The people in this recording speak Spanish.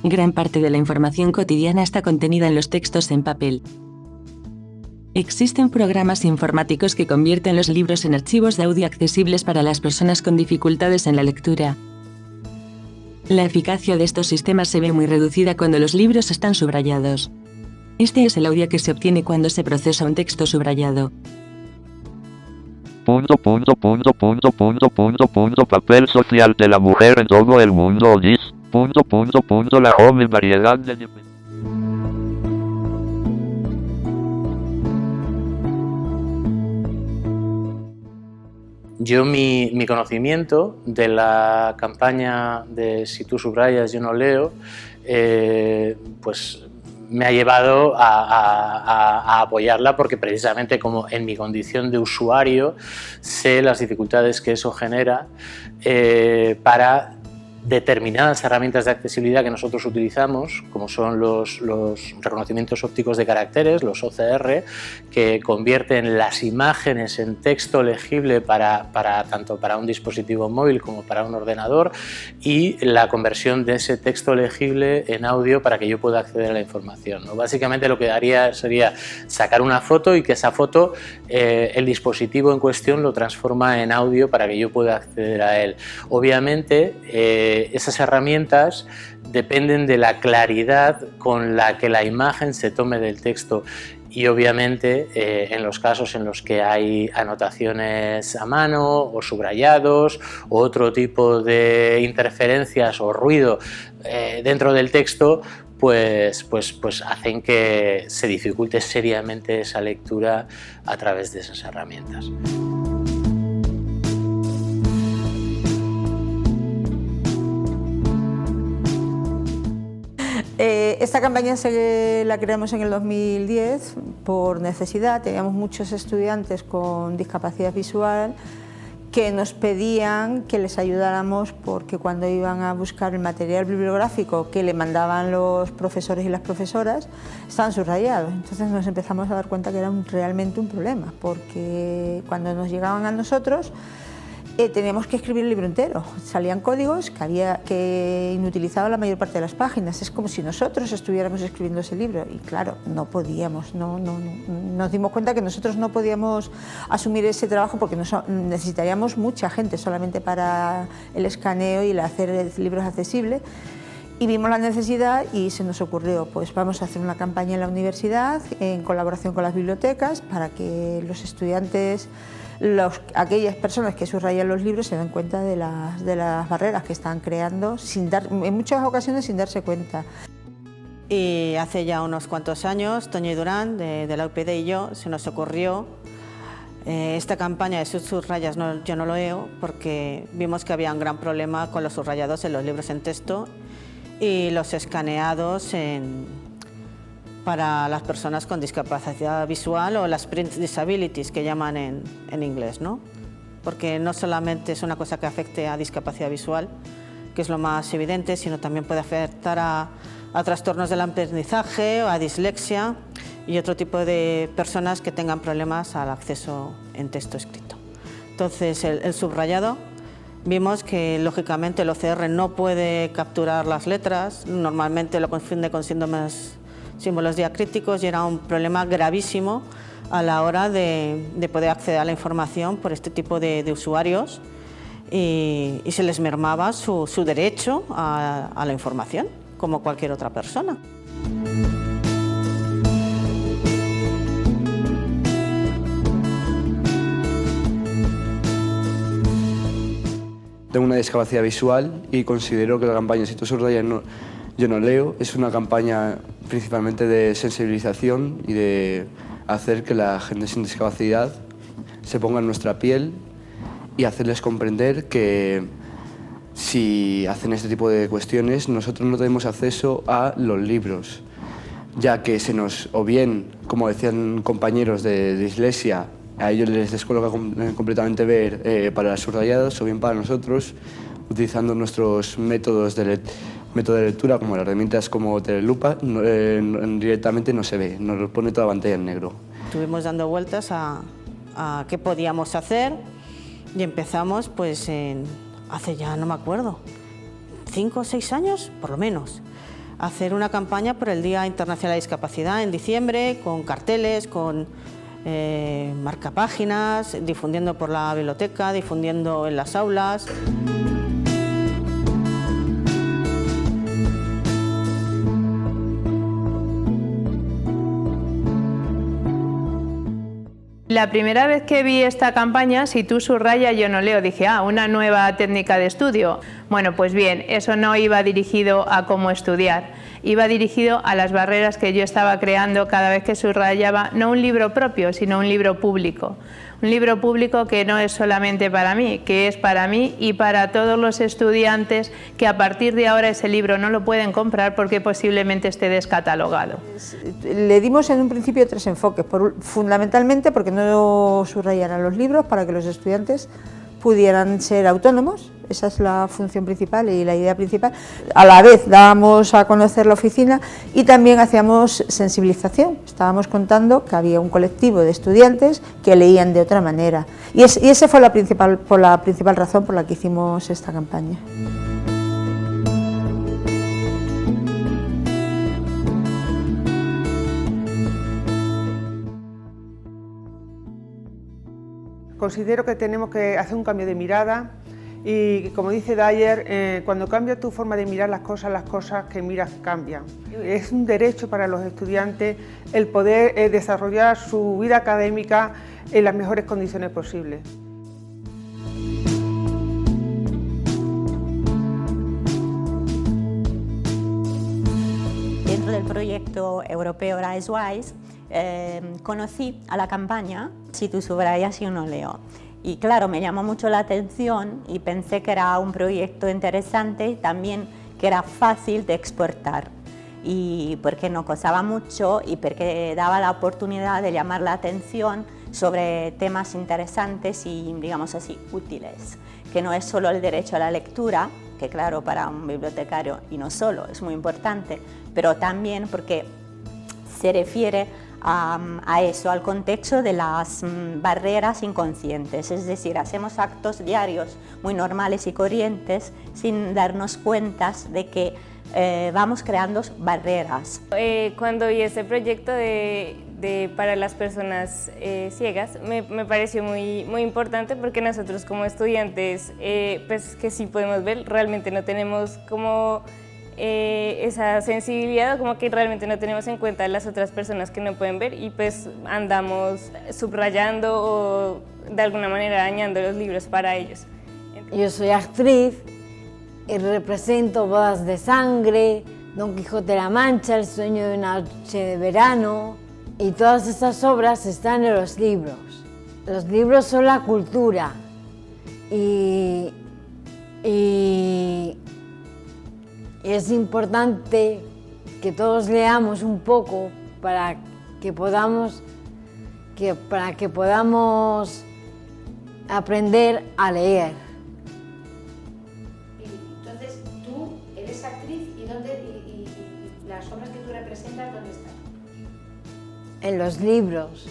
Gran parte de la información cotidiana está contenida en los textos en papel. Existen programas informáticos que convierten los libros en archivos de audio accesibles para las personas con dificultades en la lectura. La eficacia de estos sistemas se ve muy reducida cuando los libros están subrayados. Este es el audio que se obtiene cuando se procesa un texto subrayado. Papel social de la mujer en todo el mundo. La joven variedad de... Yo mi conocimiento de la campaña de Si tú subrayas, yo no leo, pues me ha llevado a apoyarla, porque precisamente como en mi condición de usuario sé las dificultades que eso genera para determinadas herramientas de accesibilidad que nosotros utilizamos, como son los reconocimientos ópticos de caracteres, los OCR, que convierten las imágenes en texto legible tanto para un dispositivo móvil como para un ordenador, y la conversión de ese texto legible en audio para que yo pueda acceder a la información, ¿no? Básicamente lo que haría sería sacar una foto y que esa foto el dispositivo en cuestión lo transforma en audio para que yo pueda acceder a él. Obviamente esas herramientas dependen de la claridad con la que la imagen se tome del texto, y obviamente en los casos en los que hay anotaciones a mano o subrayados o otro tipo de interferencias o ruido dentro del texto, pues hacen que se dificulte seriamente esa lectura a través de esas herramientas. Esta campaña la creamos en el 2010 por necesidad. Teníamos muchos estudiantes con discapacidad visual que nos pedían que les ayudáramos, porque cuando iban a buscar el material bibliográfico que le mandaban los profesores y las profesoras estaban subrayados. Entonces nos empezamos a dar cuenta que era realmente un problema, porque cuando nos llegaban a nosotros teníamos que escribir el libro entero. Salían códigos que inutilizaban la mayor parte de las páginas. Es como si nosotros estuviéramos escribiendo ese libro, y claro, no podíamos. Nos dimos cuenta que nosotros no podíamos asumir ese trabajo, porque necesitaríamos mucha gente solamente para el escaneo y el hacer libros accesibles. Y vimos la necesidad y se nos ocurrió, pues vamos a hacer una campaña en la universidad en colaboración con las bibliotecas para que los estudiantes, aquellas personas que subrayan los libros, se den cuenta de las barreras que están creando en muchas ocasiones sin darse cuenta. Y hace ya unos cuantos años, Toño y Durán, de la UPD, y yo, se nos ocurrió esta campaña de subrayas, yo no lo leo, porque vimos que había un gran problema con los subrayados en los libros en texto y los escaneados para las personas con discapacidad visual, o las print disabilities que llaman en inglés, ¿no? Porque no solamente es una cosa que afecte a discapacidad visual, que es lo más evidente, sino también puede afectar a trastornos del aprendizaje o a dislexia y otro tipo de personas que tengan problemas al acceso en texto escrito. Entonces, el subrayado, vimos que lógicamente el OCR no puede capturar las letras, normalmente lo confunde con símbolos diacríticos, y era un problema gravísimo a la hora de poder acceder a la información por este tipo de usuarios, y se les mermaba su derecho a la información, como cualquier otra persona. Tengo una discapacidad visual y considero que la campaña Si tú subrayas, yo no leo es una campaña principalmente de sensibilización y de hacer que la gente sin discapacidad se ponga en nuestra piel y hacerles comprender que si hacen este tipo de cuestiones nosotros no tenemos acceso a los libros, ya que o bien, como decían compañeros de dislexia, a ellos les descoloca completamente ver para las subrayadas, o bien para nosotros, utilizando nuestros métodos de lectura, como las herramientas como Telelupa, directamente no se ve, nos pone toda la pantalla en negro. Estuvimos dando vueltas a qué podíamos hacer, y empezamos pues hace ya, no me acuerdo, 5 o 6 años, por lo menos, hacer una campaña por el Día Internacional de la Discapacidad en diciembre, con carteles, con marcapáginas, difundiendo por la biblioteca, difundiendo en las aulas. La primera vez que vi esta campaña, si tú subrayas yo no leo, dije, una nueva técnica de estudio. Bueno, pues bien, eso no iba dirigido a cómo estudiar, iba dirigido a las barreras que yo estaba creando cada vez que subrayaba, no un libro propio, sino un libro público. Un libro público que no es solamente para mí, que es para mí y para todos los estudiantes que a partir de ahora ese libro no lo pueden comprar porque posiblemente esté descatalogado. Le dimos en un principio 3 enfoques, fundamentalmente porque no subrayaran los libros para que los estudiantes pudieran ser autónomos, esa es la función principal y la idea principal. A la vez dábamos a conocer la oficina y también hacíamos sensibilización, estábamos contando que había un colectivo de estudiantes que leían de otra manera y esa fue la principal razón por la que hicimos esta campaña. Considero que tenemos que hacer un cambio de mirada y, como dice Dyer, cuando cambia tu forma de mirar las cosas que miras cambian. Es un derecho para los estudiantes el poder desarrollar su vida académica en las mejores condiciones posibles. Dentro del proyecto europeo RiseWise, conocí a la campaña Si tú subrayas yo no leo y claro, me llamó mucho la atención y pensé que era un proyecto interesante y también que era fácil de exportar y porque no costaba mucho y porque daba la oportunidad de llamar la atención sobre temas interesantes y, digamos así, útiles, que no es solo el derecho a la lectura, que claro, para un bibliotecario y no solo, es muy importante, pero también porque se refiere a eso, al contexto de las barreras inconscientes, es decir, hacemos actos diarios muy normales y corrientes sin darnos cuenta de que vamos creando barreras. Cuando vi este proyecto para las personas ciegas me pareció muy importante porque nosotros como estudiantes pues que sí podemos ver, realmente no tenemos como esa sensibilidad, como que realmente no tenemos en cuenta las otras personas que no pueden ver y pues andamos subrayando o de alguna manera dañando los libros para ellos. Yo soy actriz y represento Bodas de Sangre, Don Quijote de la Mancha, El sueño de una noche de verano y todas estas obras están en los libros. Los libros son la cultura y es importante que todos leamos un poco para que podamos aprender a leer. Entonces, tú eres actriz y las obras que tú representas, ¿dónde están? En los libros.